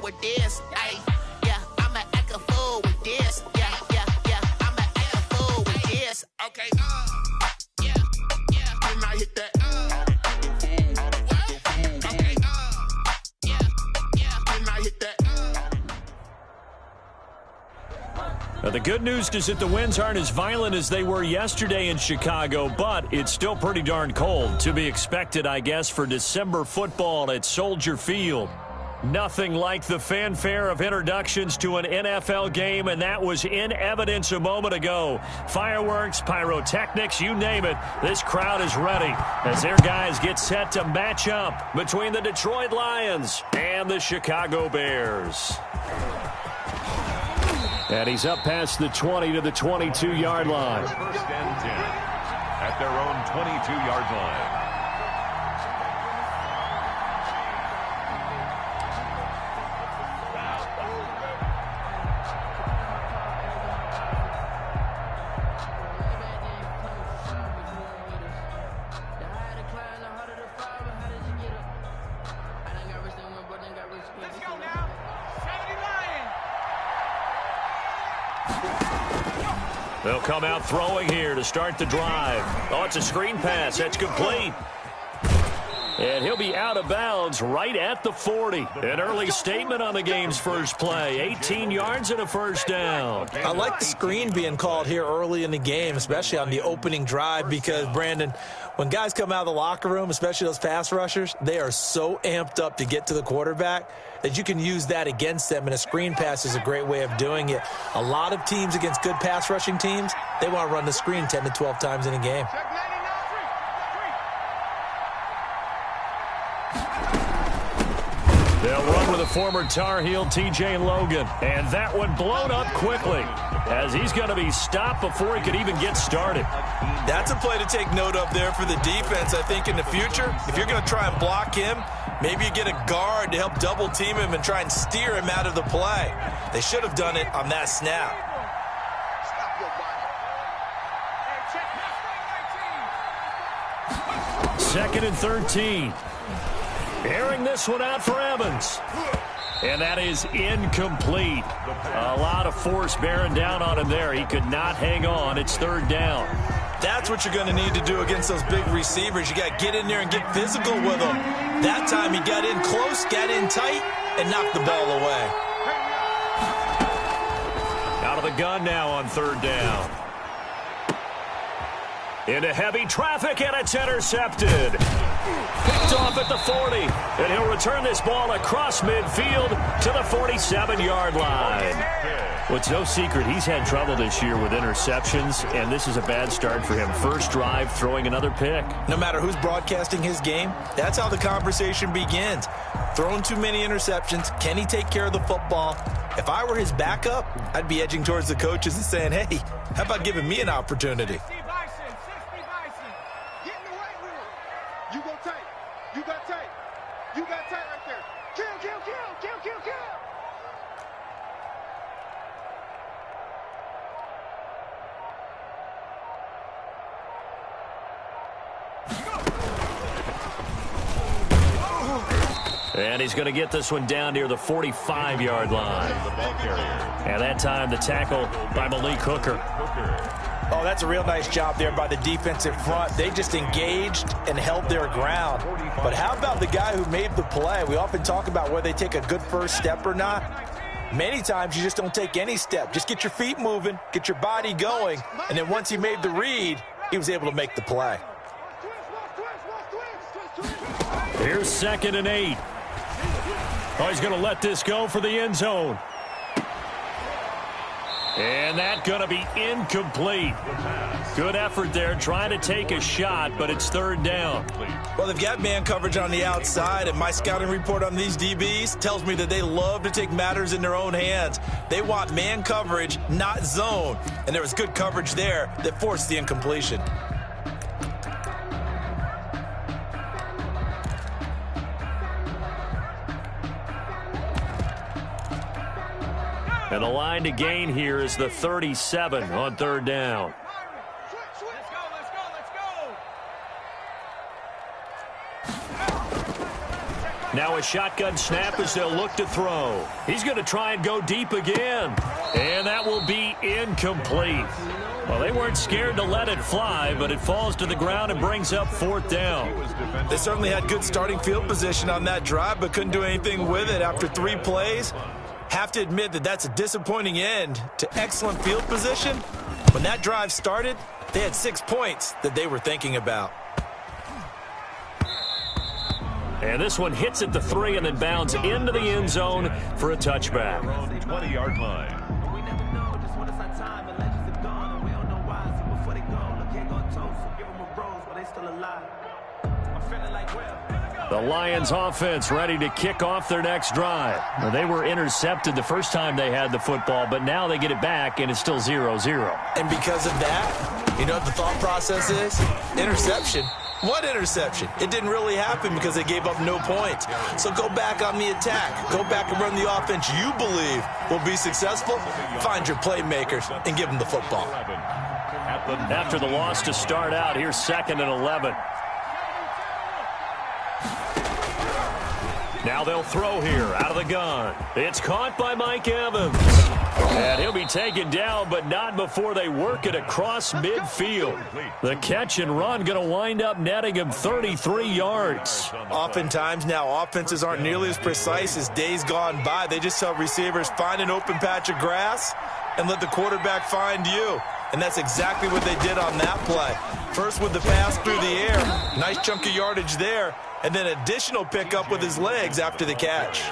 with this. Ay, yeah, I'ma act a fool with this. Yeah, I'ma act a fool with this. Okay, yeah, when I hit that, okay, yeah, when I hit that. Now, the good news is that the winds aren't as violent as they were yesterday in Chicago, but it's still pretty darn cold. To be expected, I guess, for December football at Soldier Field. Nothing like the fanfare of introductions to an NFL game, and that was in evidence a moment ago. Fireworks, pyrotechnics, you name it. This crowd is ready as their guys get set to match up between the Detroit Lions and the Chicago Bears. And he's up past the 20 to the 22-yard line. First and 10 at their own 22-yard line. They'll come out throwing here to start the drive. Oh, it's a screen pass. That's complete. And he'll be out of bounds right at the 40. An early statement on the game's first play. 18 yards and a first down. I like the screen being called here early in the game, especially on the opening drive, because, Brandon, when guys come out of the locker room, especially those pass rushers, they are so amped up to get to the quarterback that you can use that against them, and a screen pass is a great way of doing it. A lot of teams against good pass rushing teams, they want to run the screen 10 to 12 times in a game. They'll run with a former Tar Heel, TJ Logan. And that one blown up quickly as he's going to be stopped before he could even get started. That's a play to take note of there for the defense, I think, in the future. If you're going to try and block him, maybe you get a guard to help double team him and try and steer him out of the play. They should have done it on that snap. Second and 13. Airing this one out for Evans. And that is incomplete. A lot of force bearing down on him there. He could not hang on. It's third down. That's what you're going to need to do against those big receivers. You got to get in there and get physical with them. That time he got in close, got in tight, and knocked the ball away. Out of the gun now on third down. Into heavy traffic, and it's intercepted. Picked off at the 40, and he'll return this ball across midfield to the 47-yard line. Well, it's no secret he's had trouble this year with interceptions, and this is a bad start for him. First drive, throwing another pick. No matter who's broadcasting his game, that's how the conversation begins. Throwing too many interceptions, can he take care of the football? If I were his backup, I'd be edging towards the coaches and saying, hey, how about giving me an opportunity? And he's going to get this one down near the 45-yard line. And that time the tackle by Malik Hooker. Oh, that's a real nice job there by the defensive front. They just engaged and held their ground. But how about the guy who made the play? We often talk about whether they take a good first step or not. Many times you just don't take any step. Just get your feet moving, get your body going, and then once he made the read, he was able to make the play. Here's 2nd and 8. Oh, he's going to let this go for the end zone. And that's going to be incomplete. Good effort there, trying to take a shot, but it's third down. Well, they've got man coverage on the outside, and my scouting report on these DBs tells me that they love to take matters in their own hands. They want man coverage, not zone. And there was good coverage there that forced the incompletion. And the line to gain here is the 37 on third down. Now a shotgun snap as they'll look to throw. He's going to try and go deep again. And that will be incomplete. Well, they weren't scared to let it fly, but it falls to the ground and brings up 4th down. They certainly had good starting field position on that drive, but couldn't do anything with it after 3 plays. Have to admit that that's a disappointing end to excellent field position. When that drive started, they had 6 points that they were thinking about. And this one hits at the 3 and then bounds into the end zone for a touchback. 20-yard line. The Lions offense ready to kick off their next drive. Well, they were intercepted the first time they had the football, but now they get it back, and it's still 0-0. And because of that, you know what the thought process is? Interception. What interception? It didn't really happen because they gave up no points. So go back on the attack. Go back and run the offense you believe will be successful. Find your playmakers and give them the football. After the loss to start out, here's 2nd and 11. Now they'll throw here out of the gun. It's caught by Mike Evans. And he'll be taken down, but not before they work it across midfield. The catch and run going to wind up netting him 33 yards. Oftentimes now offenses aren't nearly as precise as days gone by. They just tell receivers, find an open patch of grass and let the quarterback find you. And that's exactly what they did on that play. First with the pass through the air. Nice chunk of yardage there. And then additional pickup with his legs after the catch.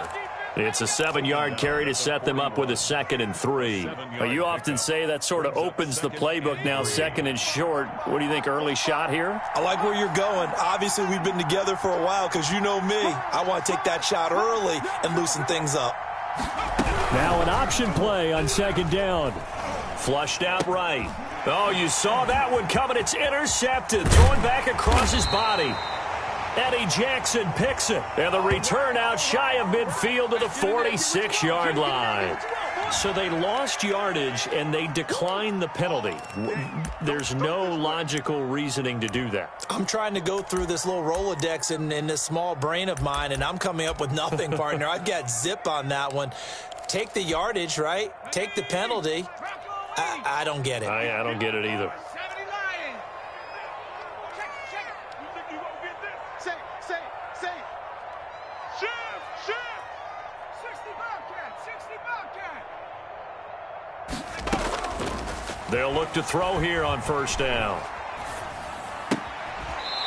It's a 7-yard carry to set them up with a 2nd and 3. Well, you often say that sort of opens the playbook now, 2nd and short. What do you think, early shot here? I like where you're going. Obviously, we've been together for a while because you know me. I want to take that shot early and loosen things up. Now an option play on 2nd down. Flushed out right. Oh, you saw that one coming. It's intercepted. Throwing back across his body. Eddie Jackson picks it. And the return out shy of midfield to the 46-yard line. So they lost yardage, and they declined the penalty. There's no logical reasoning to do that. I'm trying to go through this little Rolodex in this small brain of mine, and I'm coming up with nothing, partner. I've got zip on that one. Take the yardage, right? Take the penalty. I don't get it. I don't get it either. They'll look to throw here on 1st down.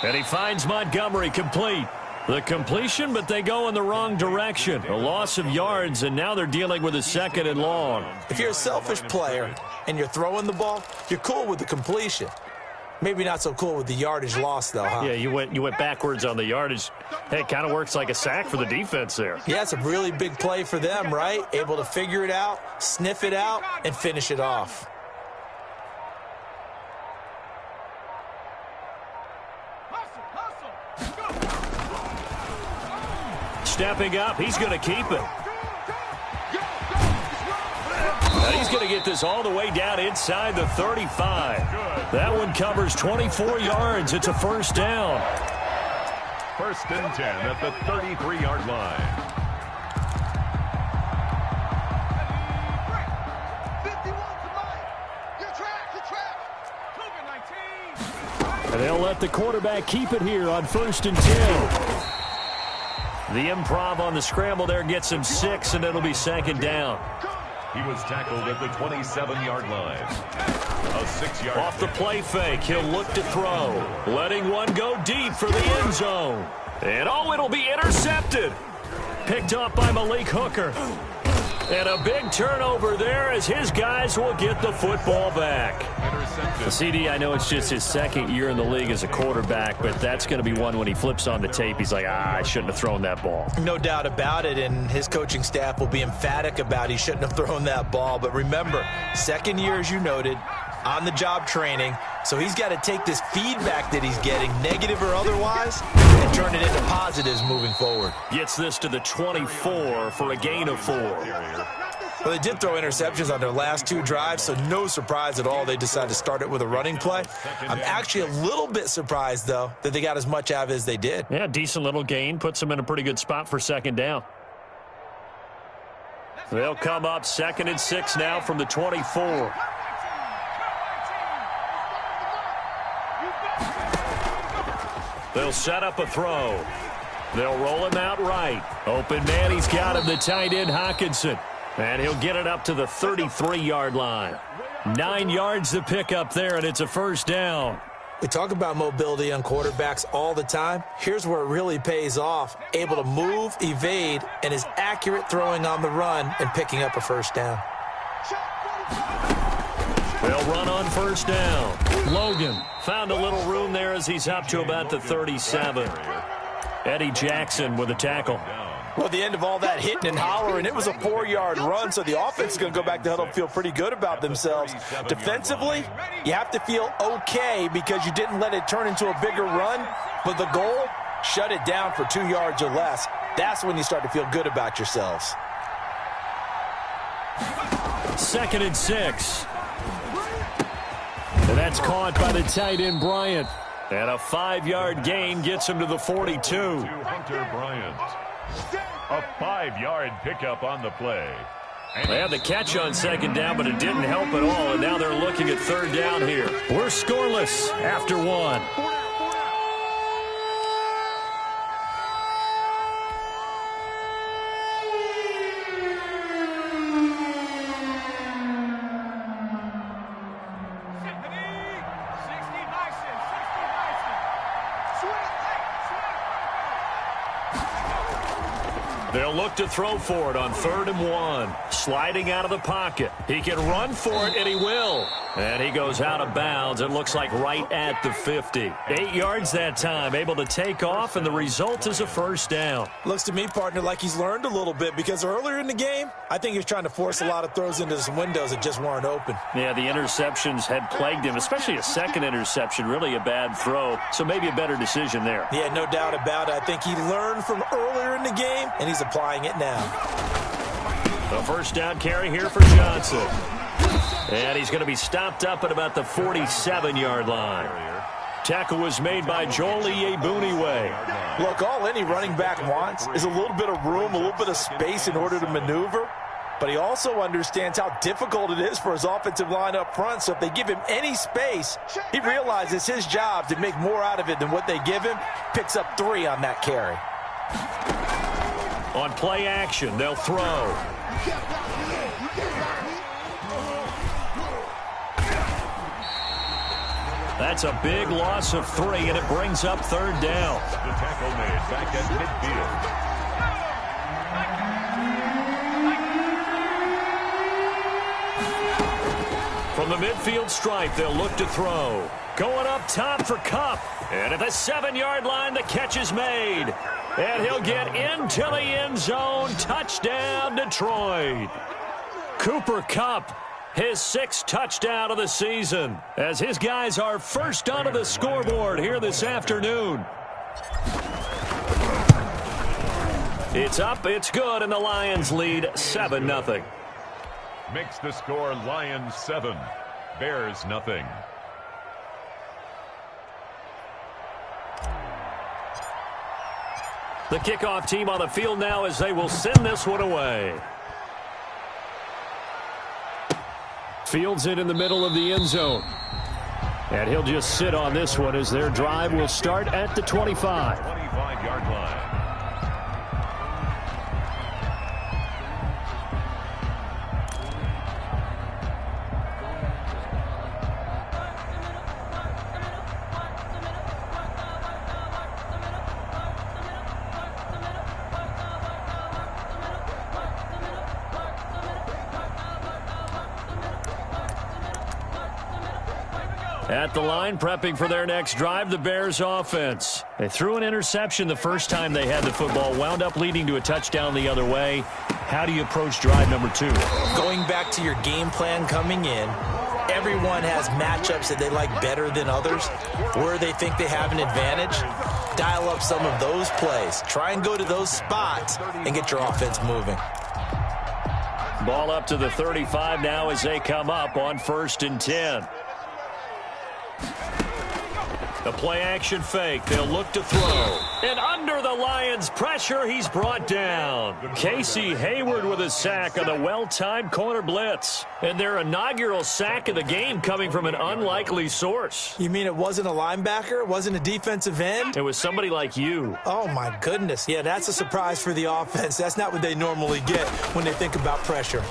And he finds Montgomery complete. The completion, but they go in the wrong direction. A loss of yards, and now they're dealing with a 2nd and long. If you're a selfish player and you're throwing the ball, you're cool with the completion. Maybe not so cool with the yardage loss, though, huh? Yeah, you went backwards on the yardage. Hey, it kind of works like a sack for the defense there. Yeah, it's a really big play for them, right? Able to figure it out, sniff it out, and finish it off. Stepping up, he's going to keep it. And he's going to get this all the way down inside the 35. That one covers 24 yards. It's a 1st down. 1st and 10 at the 33-yard line. And they'll let the quarterback keep it here on 1st and 10. The improv on the scramble there gets him 6, and it'll be 2nd down. He was tackled at the 27-yard line. A 6-yard Off the play fake, he'll look to throw. Letting one go deep for the end zone. And it'll be intercepted. Picked up by Malik Hooker. And a big turnover there as his guys will get the football back. The CD, I know it's just his 2nd year in the league as a quarterback, but that's going to be one when he flips on the tape, he's like, I shouldn't have thrown that ball. No doubt about it, and his coaching staff will be emphatic about he shouldn't have thrown that ball. But remember, 2nd year, as you noted, on-the-job training, so he's got to take this feedback that he's getting, negative or otherwise, and turn it into positives moving forward. Gets this to the 24 for a gain of 4. Well, they did throw interceptions on their last 2 drives, so no surprise at all they decided to start it with a running play. I'm actually a little bit surprised, though, that they got as much out of it as they did. Yeah, decent little gain. Puts them in a pretty good spot for second down. They'll come up 2nd and 6 now from the 24. They'll set up a throw. They'll roll him out right. Open man, he's got him, the tight end Hawkinson. And he'll get it up to the 33-yard line. 9 yards to pick up there, and it's a first down. We talk about mobility on quarterbacks all the time. Here's where it really pays off. Able to move, evade, and is accurate throwing on the run and picking up a first down. They'll run on first down. Logan found a little room there as he's up to about the 37. Eddie Jackson with a tackle. Well, at the end of all that hitting and hollering, it was a 4-yard run, so the offense is going to go back to huddle and feel pretty good about themselves. Defensively, you have to feel okay because you didn't let it turn into a bigger run, but the goal, shut it down for 2 yards or less. That's when you start to feel good about yourselves. 2nd and 6. And that's caught by the tight end Bryant. And a 5-yard gain gets him to the 42. Hunter Bryant. A 5-yard pickup on the play. They had the catch on second down, but it didn't help at all, and now they're looking at third down here. We're scoreless after 1. They'll look to throw for it on 3rd and 1. Sliding out of the pocket. He can run for it, and he will. And he goes out of bounds. It looks like right at the 50. 8 yards that time. Able to take off, and the result is a first down. Looks to me, partner, like he's learned a little bit because earlier in the game, I think he was trying to force a lot of throws into some windows that just weren't open. Yeah, the interceptions had plagued him, especially a second interception. Really a bad throw, so maybe a better decision there. Yeah, no doubt about it. I think he learned from earlier in the game, and he's applying it now. The first down carry here for Johnson. And he's going to be stopped up at about the 47-yard line. Tackle was made by Joel Iyebuniwe. Look, all any running back wants is a little bit of room, a little bit of space in order to maneuver. But he also understands how difficult it is for his offensive line up front. So if they give him any space, he realizes his job to make more out of it than what they give him. Picks up 3 on that carry. On play action, they'll throw. That's a big loss of 3, and it brings up third down. The tackle made back at midfield. From the midfield stripe, they'll look to throw. Going up top for Kupp. And at the 7-yard line, the catch is made. And he'll get into the end zone. Touchdown, Detroit. Cooper Kupp, his 6th touchdown of the season, as his guys are first onto the scoreboard here this afternoon. It's up, it's good, and the Lions lead 7-0. Makes the score Lions 7, Bears nothing. The kickoff team on the field now as they will send this one away. Fields it in the middle of the end zone. And he'll just sit on this one as their drive will start at the 25. 25-yard line. At the line, prepping for their next drive, the Bears offense. They threw an interception the first time they had the football, wound up leading to a touchdown the other way. How do you approach drive number 2? Going back to your game plan coming in, everyone has matchups that they like better than others, where they think they have an advantage. Dial up some of those plays. Try and go to those spots and get your offense moving. Ball up to the 35 now as they come up on 1st and 10. The play-action fake. They'll look to throw. And under the Lions' pressure, he's brought down. Casey Hayward with a sack on the well-timed corner blitz. And their inaugural sack of the game coming from an unlikely source. You mean it wasn't a linebacker? It wasn't a defensive end? It was somebody like you. Oh, my goodness. Yeah, that's a surprise for the offense. That's not what they normally get when they think about pressure.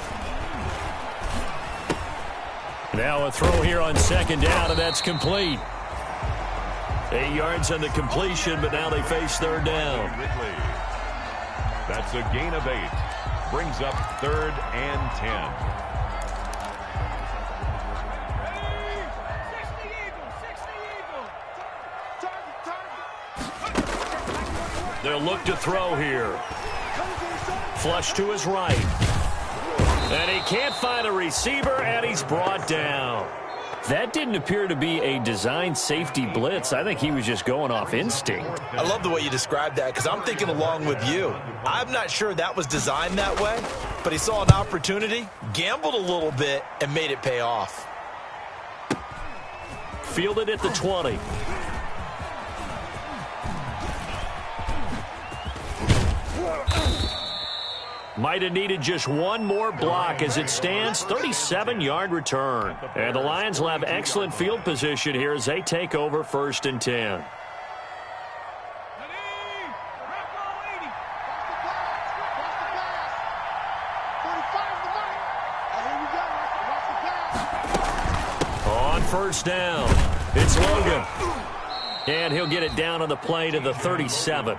Now a throw here on 2nd down, and that's complete. 8 yards on the completion, but now they face 3rd down. That's a gain of 8. Brings up 3rd and 10. They'll look to throw here. Flush to his right. And he can't find a receiver, and he's brought down. That didn't appear to be a designed safety blitz. I think he was just going off instinct. I love the way you described that because I'm thinking along with you. I'm not sure that was designed that way, but he saw an opportunity, gambled a little bit, and made it pay off. Fielded at the 20. Might have needed just one more block. As it stands, 37-yard return. And the Lions will have excellent field position here as they take over 1st and 10. On 1st down, it's Logan. And he'll get it down on the play to the 37.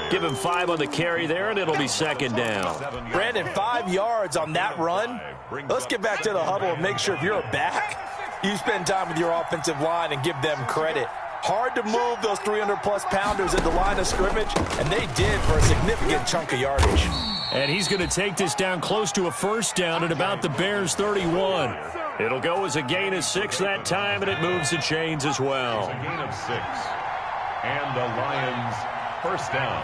Give him 5 on the carry there, and it'll be 2nd down. Brandon, 5 yards on that run. Let's get back to the huddle and make sure if you're a back, you spend time with your offensive line and give them credit. Hard to move those 300-plus pounders at the line of scrimmage, and they did for a significant chunk of yardage. And he's going to take this down close to a 1st down at about the Bears' 31. It'll go as a gain of 6 that time, and it moves the chains as well. It's a gain of 6. And the Lions 1st down.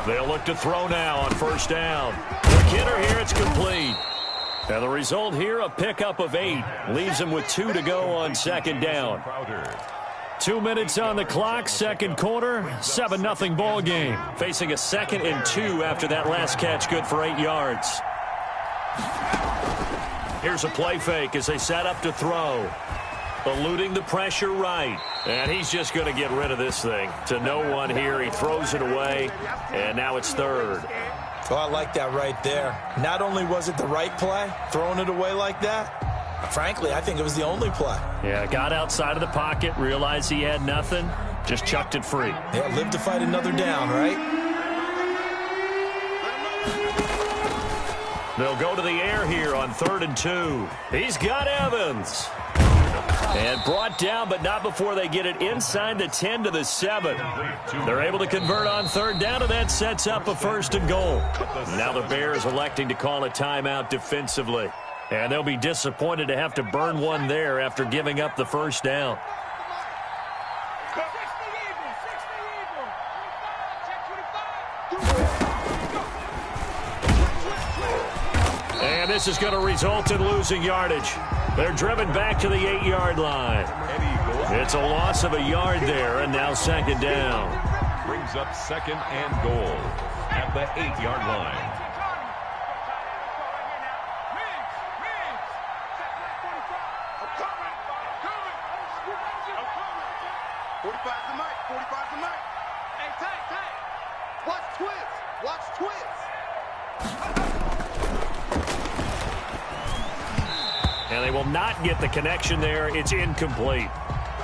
They'll look to throw now on 1st down. The Kidder here, it's complete. And the result here, a pickup of 8. Leaves him with 2 to go on 2nd down. 2 minutes on the clock, 2nd quarter, 7-0 ball game. Facing a 2nd and 2 after that last catch, good for 8 yards. Here's a play fake as they set up to throw. Eluding the pressure right. And he's just going to get rid of this thing. To no one here. He throws it away. And now it's 3rd. Oh, I like that right there. Not only was it the right play, throwing it away like that, frankly, I think it was the only play. Yeah, got outside of the pocket, realized he had nothing, just chucked it free. Yeah, live to fight another down, right? They'll go to the air here on 3rd and 2. He's got Evans. And brought down, but not before they get it inside the 10 to the 7. They're able to convert on 3rd down, and that sets up a 1st and goal. Now the Bears electing to call a timeout defensively. And they'll be disappointed to have to burn one there after giving up the 1st down. And this is going to result in losing yardage. They're driven back to the 8-yard line. It's a loss of a yard there, and now 2nd down. Brings up 2nd and goal at the 8-yard line. And they will not get the connection there. It's incomplete.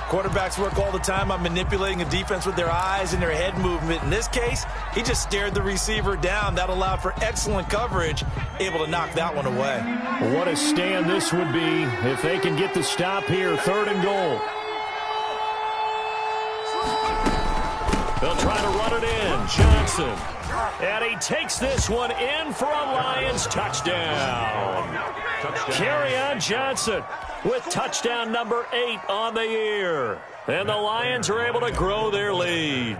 Quarterbacks work all the time on manipulating a defense with their eyes and their head movement. In this case, he just stared the receiver down. That allowed for excellent coverage, able to knock that one away. What a stand this would be if they can get the stop here. 3rd and goal. They'll try to run it in. Johnson. And he takes this one in for a Lions touchdown. Kerryon Johnson with touchdown number 8 on the year. And the Lions are able to grow their lead.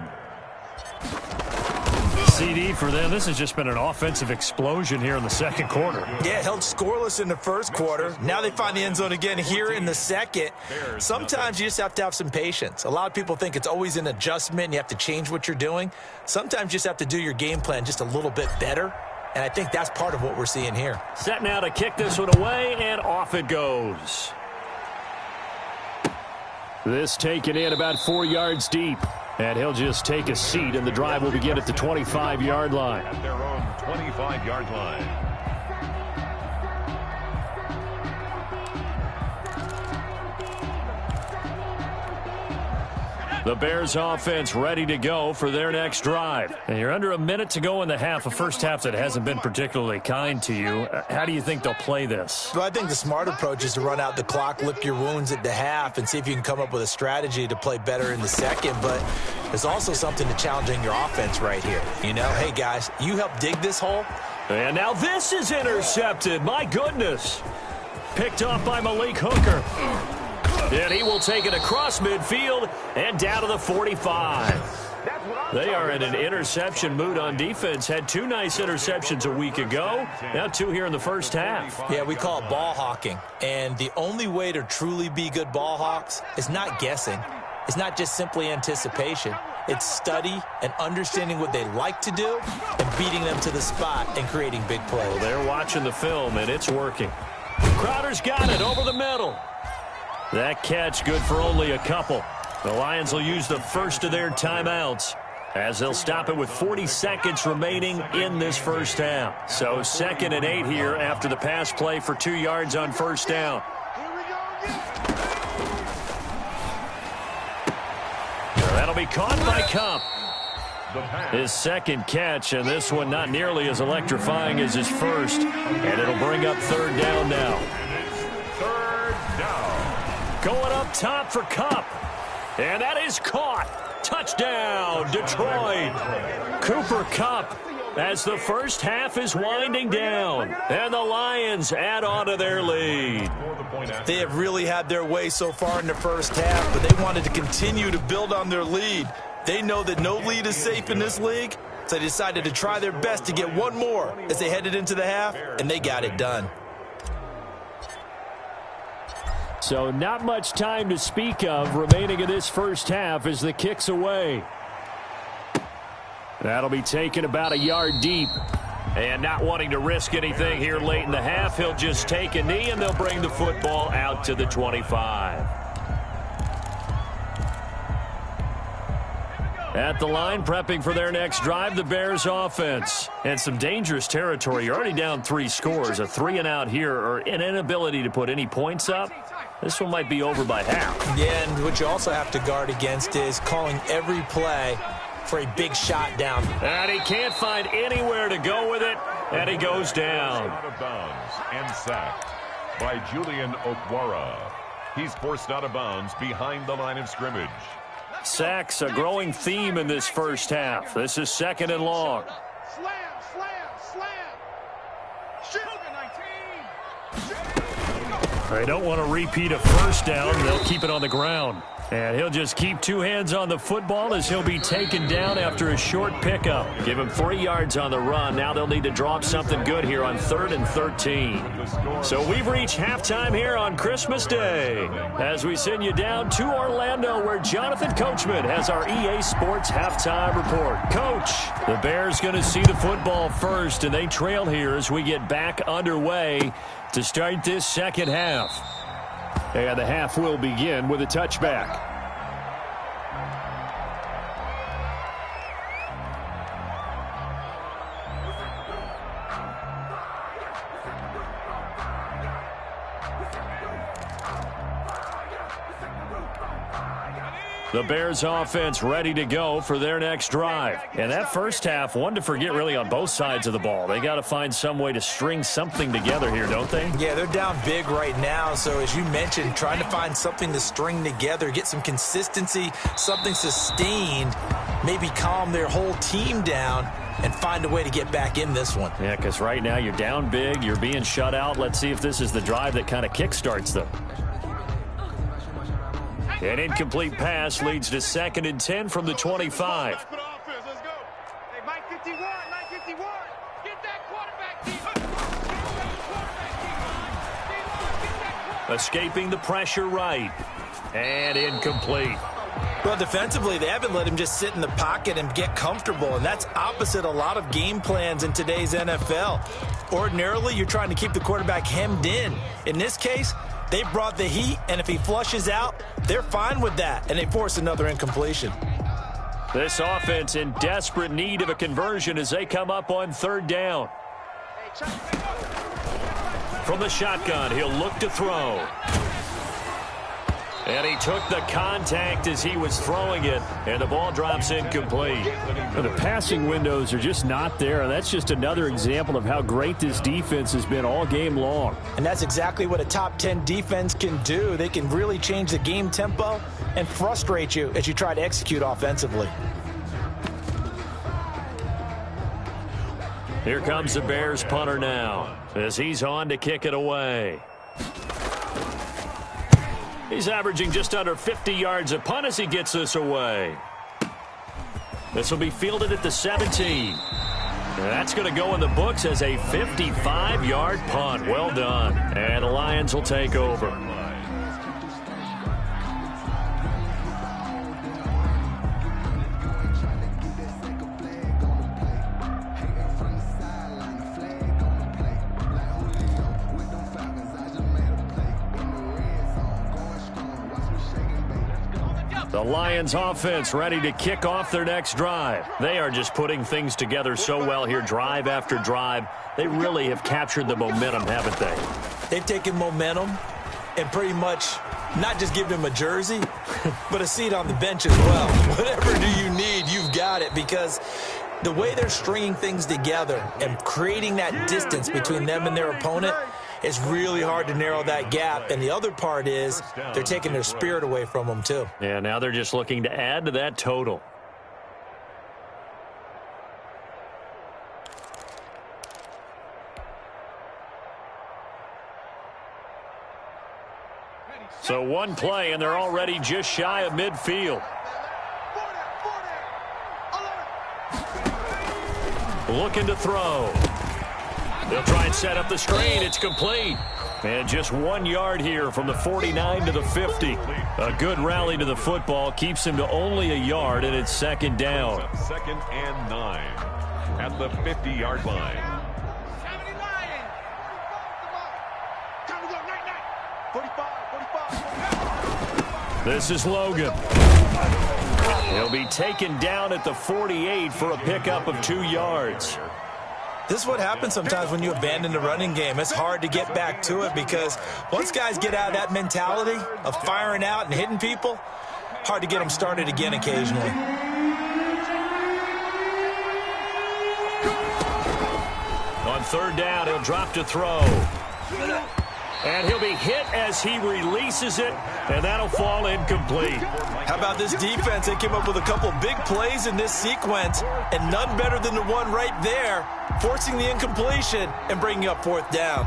CD, for them, this has just been an offensive explosion here in the second quarter. Yeah, held scoreless in the first quarter. Now they find the end zone again here in the second. Sometimes you just have to have some patience. A lot of people think it's always an adjustment and you have to change what you're doing. Sometimes you just have to do your game plan just a little bit better. And I think that's part of what we're seeing here. Set now to kick this one away, and off it goes. This taken in about 4 yards deep. And he'll just take a seat, and the drive will begin at the 25-yard line. At their own 25-yard line. The Bears offense ready to go for their next drive. And you're under a minute to go in the half, a first half that hasn't been particularly kind to you. How do you think they'll play this? Well, I think the smart approach is to run out the clock, lick your wounds at the half, and see if you can come up with a strategy to play better in the second. But there's also something to challenging your offense right here. You know, hey, guys, you help dig this hole. And now this is intercepted. My goodness. Picked off by Malik Hooker. And he will take it across midfield and down to the 45. They are in an interception mood on defense. Had 2 nice interceptions a week ago. Now 2 here in the first half. Yeah, we call it ball hawking. And the only way to truly be good ball hawks is not guessing. It's not just simply anticipation. It's study and understanding what they like to do and beating them to the spot and creating big plays. Well, they're watching the film, and it's working. Crowder's got it over the middle. That catch good for only a couple. The Lions will use the first of their timeouts as they'll stop it with 40 seconds remaining in this first half. So 2nd and 8 here after the pass play for 2 yards on first down. That'll be caught by Cup. His second catch, and this one not nearly as electrifying as his first. And it'll bring up 3rd down now. 3rd down. Going up top for Cup. And that is caught. Touchdown, Detroit. Cooper Kupp as the first half is winding down. And the Lions add on to their lead. They have really had their way so far in the first half, but they wanted to continue to build on their lead. They know that no lead is safe in this league, so they decided to try their best to get one more as they headed into the half, and they got it done. So not much time to speak of remaining in this first half as the kick's away. That'll be taken about a yard deep. And not wanting to risk anything here late in the half, he'll just take a knee and they'll bring the football out to the 25. At the line, prepping for their next drive, the Bears offense. And some dangerous territory. You're already down 3 scores. A 3-and-out here, or an inability to put any points up. This one might be over by half. Yeah, and what you also have to guard against is calling every play for a big shot down. And he can't find anywhere to go with it, and he goes down. Out of bounds and sacked by Julian Okwara. He's forced out of bounds behind the line of scrimmage. Sacks, a growing theme in this first half. This is 2nd and long. Slam, slam, slam. Shoot. They don't want to repeat a first down. They'll keep it on the ground. And he'll just keep 2 hands on the football as he'll be taken down after a short pickup. Give him 3 yards on the run. Now they'll need to drop something good here on 3rd and 13. So we've reached halftime here on Christmas Day as we send you down to Orlando where Jonathan Coachman has our EA Sports halftime report. Coach, the Bears going to see the football first, and they trail here as we get back underway to start this second half. And the half will begin with a touchback. The Bears offense ready to go for their next drive. And that first half, one to forget really on both sides of the ball. They got to find some way to string something together here, don't they? Yeah, they're down big right now. So as you mentioned, trying to find something to string together, get some consistency, something sustained, maybe calm their whole team down and find a way to get back in this one. Yeah, because right now you're down big, you're being shut out. Let's see if this is the drive that kind of kickstarts them. An incomplete pass leads to 2nd and 10 from the 25. Let's go. Hey, Mike 15 951. Get that quarterback deep. Escaping the pressure right. And incomplete. Well, defensively, they haven't let him just sit in the pocket and get comfortable, and that's opposite a lot of game plans in today's NFL. Ordinarily, you're trying to keep the quarterback hemmed in. In this case, they brought the heat, and if he flushes out, they're fine with that, and they force another incompletion. This offense in desperate need of a conversion as they come up on third down. From the shotgun, he'll look to throw. And he took the contact as he was throwing it, and the ball drops incomplete. The passing windows are just not there, and that's just another example of how great this defense has been all game long. And that's exactly what a top 10 defense can do. They can really change the game tempo and frustrate you as you try to execute offensively. Here comes the Bears punter now as he's on to kick it away. He's averaging just under 50 yards a punt as he gets this away. This will be fielded at the 17. That's going to go in the books as a 55-yard punt. Well done. And the Lions will take over. The Lions offense ready to kick off their next drive. They are just putting things together so well here, drive after drive. They really have captured the momentum, haven't they? They've taken momentum and pretty much not just given him a jersey, but a seat on the bench as well. Whatever do you need, you've got it, because the way they're stringing things together and creating that distance between them and their opponent, it's really hard to narrow that gap. And the other part is they're taking their spirit away from them, too. Yeah, now they're just looking to add to that total. So one play, and they're already just shy of midfield. Looking to throw. They'll try and set up the screen. It's complete. And just 1 yard here from the 49 to the 50. A good rally to the football keeps him to only a yard, and it's second down. Second and 9 at the 50-yard line. This is Logan. He'll be taken down at the 48 for a pickup of 2 yards. This is what happens sometimes when you abandon the running game. It's hard to get back to it because once guys get out of that mentality of firing out and hitting people, hard to get them started again occasionally. On third down, he'll drop to throw. And he'll be hit as he releases it, and that'll fall incomplete. How about this defense? They came up with a couple big plays in this sequence, and none better than the one right there, forcing the incompletion and bringing up fourth down.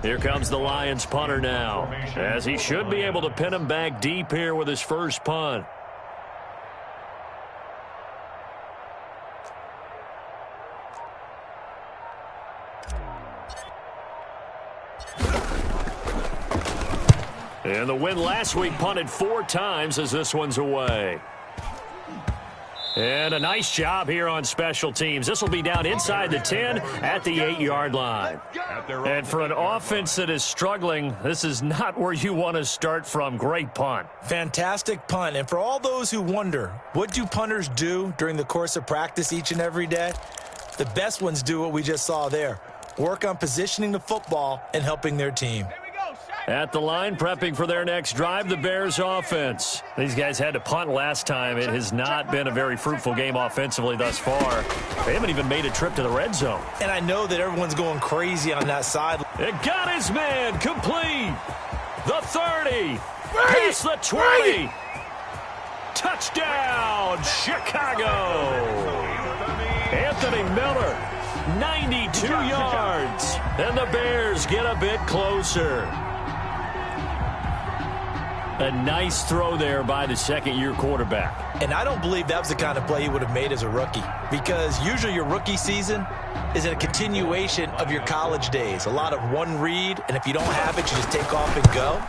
Here comes the Lions punter now, as he should be able to pin him back deep here with his first punt. And the win last week punted 4 times as this one's away. And a nice job here on special teams. This will be down inside the 10 at the 8-yard line. And for an offense that is struggling, this is not where you want to start from. Great punt. Fantastic punt. And for all those who wonder, what do punters do during the course of practice each and every day? The best ones do what we just saw there. Work on positioning the football and helping their team. At the line, prepping for their next drive, the Bears offense. These guys had to punt last time. It has not been a very fruitful game offensively thus far. They haven't even made a trip to the red zone. And I know that everyone's going crazy on that side. It got his man complete. The 30. Past the 20. Touchdown, Chicago. Anthony Miller 92 yards. And the Bears get a bit closer. A nice throw there by the second-year quarterback. And I don't believe that was the kind of play he would have made as a rookie, because usually your rookie season is a continuation of your college days. A lot of one read, and if you don't have it, you just take off and go.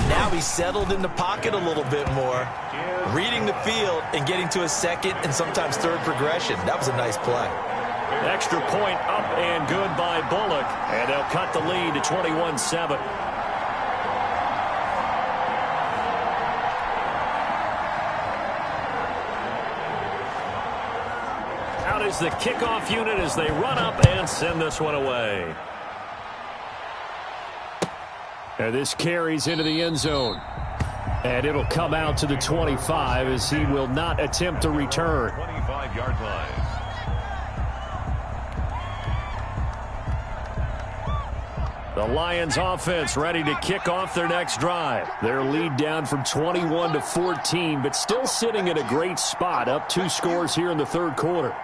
Now he's settled in the pocket a little bit more, reading the field and getting to a second and sometimes third progression. That was a nice play. Extra point up and good by Bullock, and they'll cut the lead to 21-7. Out is the kickoff unit as they run up and send this one away. And this carries into the end zone. And it'll come out to the 25 as he will not attempt to return. 25-yard line. The Lions offense ready to kick off their next drive. Their lead down from 21 to 14, but still sitting in a great spot, up 2 scores here in the third quarter.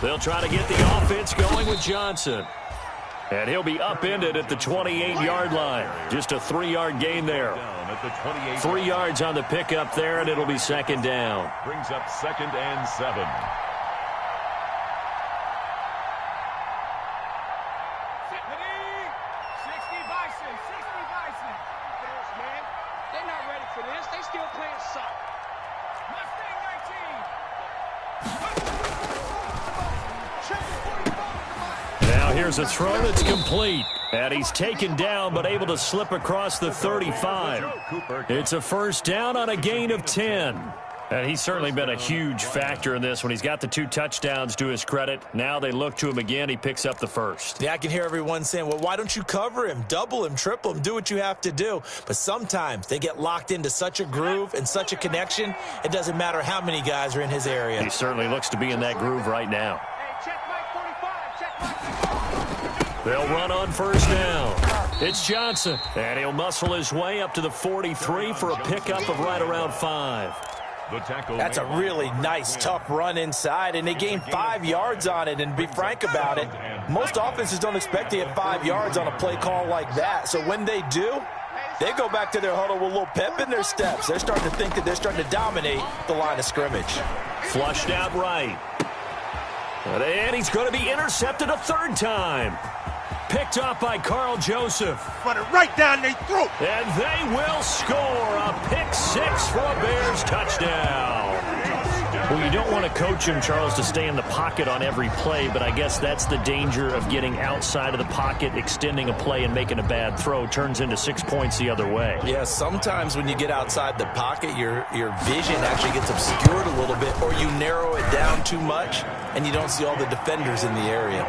They'll try to get the offense going with Johnson. And he'll be upended at the 28-yard line. Just a 3-yard gain there. 3 yards on the pickup there, and it'll be second down. Brings up 2nd and 7. Here's a throw that's complete. And he's taken down but able to slip across the 35. It's a first down on a gain of 10. And he's certainly been a huge factor in this when he's got the 2 touchdowns to his credit. Now they look to him again. He picks up the first. Yeah, I can hear everyone saying, well, why don't you cover him, double him, triple him, do what you have to do. But sometimes they get locked into such a groove and such a connection, it doesn't matter how many guys are in his area. He certainly looks to be in that groove right now. They'll run on first down. It's Johnson, and he'll muscle his way up to the 43 for a pickup of right around 5. That's a really nice, tough run inside, and they gain 5 yards on it. And to be frank about it, most offenses don't expect to get 5 yards on a play call like that. So when they do, they go back to their huddle with a little pep in their steps. They're starting to think that they're starting to dominate the line of scrimmage. Flushed out right. And he's going to be intercepted a third time. Picked off by Carl Joseph. Run it right down their throat. And they will score a pick 6 for a Bears touchdown. Well, you don't want to coach him, Charles, to stay in the pocket on every play, but I guess that's the danger of getting outside of the pocket, extending a play, and making a bad throw. Turns into 6 points the other way. Yeah, sometimes when you get outside the pocket, your vision actually gets obscured a little bit, or you narrow it down too much, and you don't see all the defenders in the area.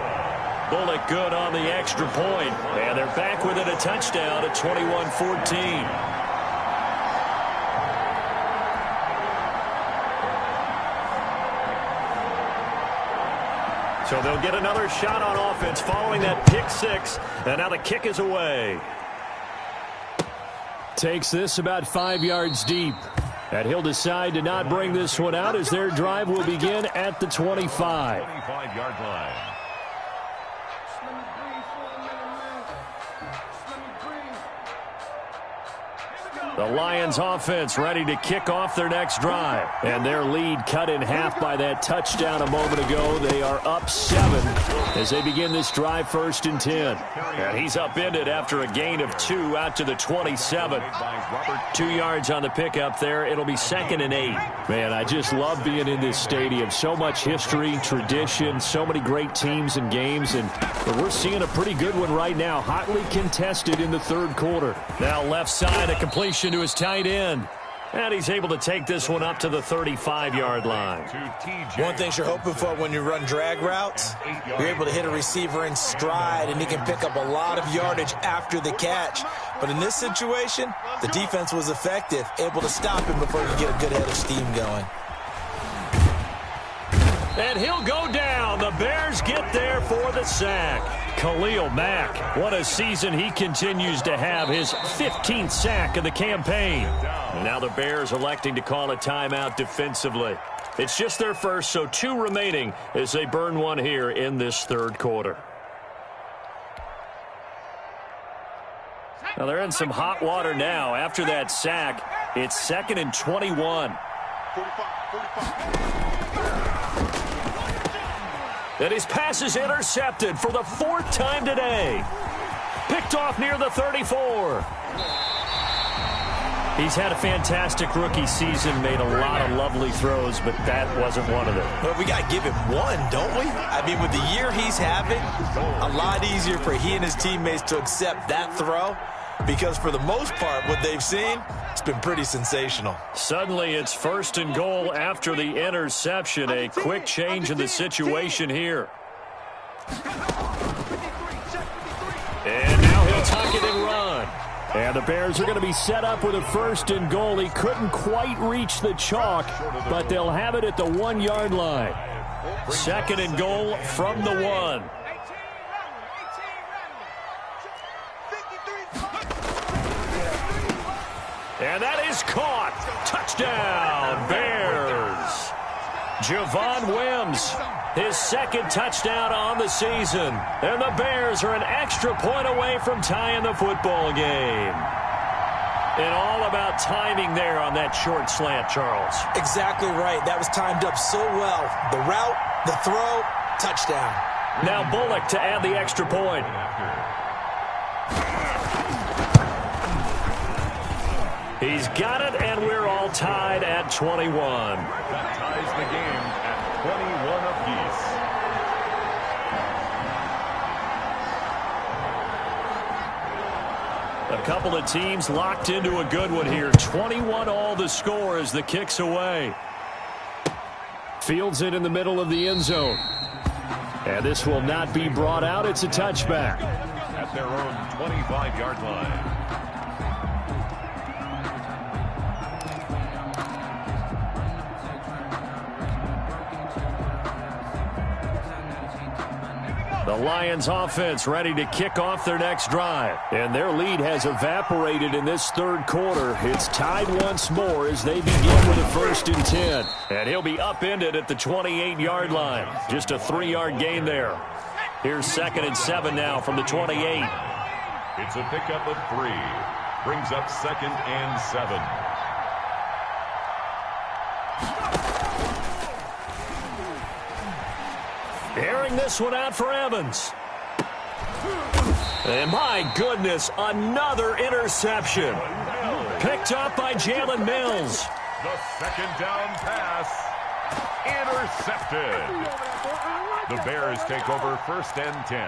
Bullock good on the extra point, and they're back within a touchdown at 21-14. So they'll get another shot on offense following that pick 6, and now the kick is away. Takes this about 5 yards deep, and he'll decide to not bring this one out as their drive will begin at the 25. 25-yard line. The Lions offense ready to kick off their next drive. And their lead cut in half by that touchdown a moment ago. They are up 7 as they begin this drive 1st and 10. And he's upended after a gain of 2 out to the 27. 2 yards on the pickup there. It'll be 2nd and 8. Man, I just love being in this stadium. So much history, tradition, so many great teams and games. And we're seeing a pretty good one right now. Hotly contested in the third quarter. Now left side, a completion to his tight end. And he's able to take this one up to the 35-yard line. One thing you're hoping for when you run drag routes, you're able to hit a receiver in stride, and he can pick up a lot of yardage after the catch. But in this situation, the defense was effective, able to stop him before he could get a good head of steam going. And he'll go down. The Bears get there for the sack. Khalil Mack, what a season he continues to have, his 15th sack of the campaign. And now the Bears electing to call a timeout defensively. It's just their first, so 2 remaining as they burn one here in this third quarter. Now they're in some hot water now. After that sack, it's 2nd and 21. And his pass is intercepted for the 4th time today. Picked off near the 34. He's had a fantastic rookie season, made a lot of lovely throws, but that wasn't one of them. Well, we got to give him one, don't we? I mean, with the year he's having, a lot easier for he and his teammates to accept that throw, because for the most part, what they've seen, it's been pretty sensational. Suddenly, it's 1st and goal after the interception. A quick change in the situation here. And now he'll tuck it and run. And the Bears are going to be set up with a 1st and goal. He couldn't quite reach the chalk, but they'll have it at the 1-yard line. 2nd and goal from the 1. And that is caught. Touchdown, Bears. Javon Wims, his 2nd touchdown on the season. And the Bears are an extra point away from tying the football game. And all about timing there on that short slant, Charles. Exactly right. That was timed up so well. The route, the throw, touchdown. Now Bullock to add the extra point. He's got it, and we're all tied at 21. That ties the game at 21 apiece. A couple of teams locked into a good one here. 21 all the score as the kick's away. Fields it in the middle of the end zone. And this will not be brought out. It's a touchback. At their own 25-yard line. The Lions offense ready to kick off their next drive. And their lead has evaporated in this third quarter. It's tied once more as they begin with a 1st and 10. And he'll be upended at the 28-yard line. Just a 3-yard gain there. Here's 2nd and 7 now from the 28. It's a pickup of 3. Brings up 2nd and 7. Airing this one out for Evans. And my goodness, another interception. Picked up by Jalen Mills. The 2nd down pass. Intercepted. The Bears take over 1st and 10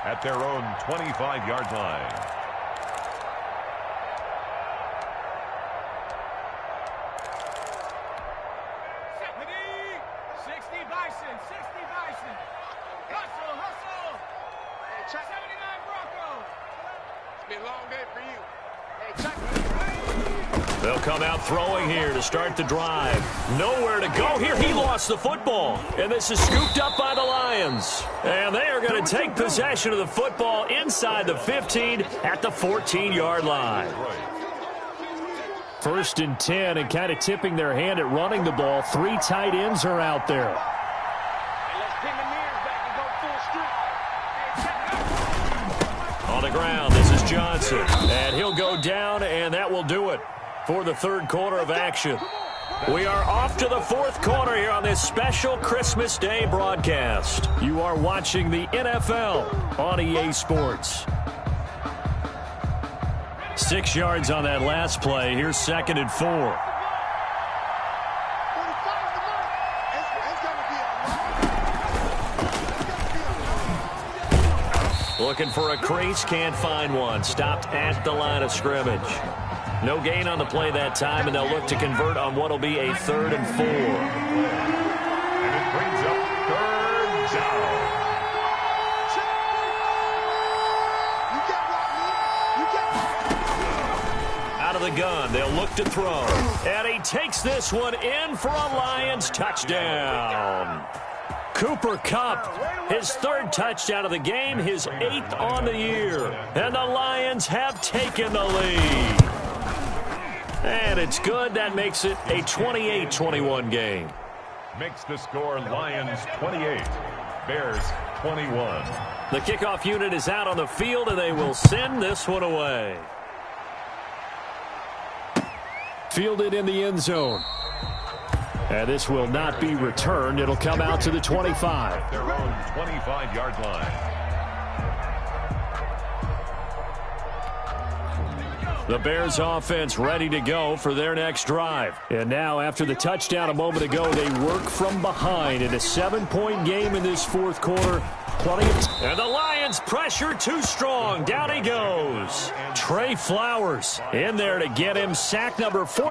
at their own 25-yard line. They'll come out throwing here to start the drive. Nowhere to go here. He lost the football. And this is scooped up by the Lions. And they are going to take possession of the football inside the 15 at the 14-yard line. 1st and 10, and kind of tipping their hand at running the ball. 3 tight ends are out there. On the ground, this is Johnson. And he'll go down, and that will do it for the third quarter of action. We are off to the 4th quarter here on this special Christmas Day broadcast. You are watching the NFL on EA Sports. 6 yards on that last play. Here's 2nd and 4. Looking for a crease, can't find one. Stopped at the line of scrimmage. No gain on the play that time, and they'll look to convert on what will be a 3rd and 4. And it brings up 3rd down. Out of the gun, they'll look to throw. And he takes this one in for a Lions touchdown. Cooper Kupp, his 3rd touchdown of the game, his 8th on the year. And the Lions have taken the lead. And it's good. That makes it a 28-21 game. makes the score Lions 28, Bears 21. The kickoff unit is out on the field, and they will send this one away. Fielded in the end zone. And this will not be returned. It'll come out to the 25. Their own 25-yard line. The Bears offense ready to go for their next drive. And now, after the touchdown a moment ago, they work from behind in a 7-point game in this fourth quarter. And the Lions pressure too strong. Down he goes. Trey Flowers in there to get him sack number 4.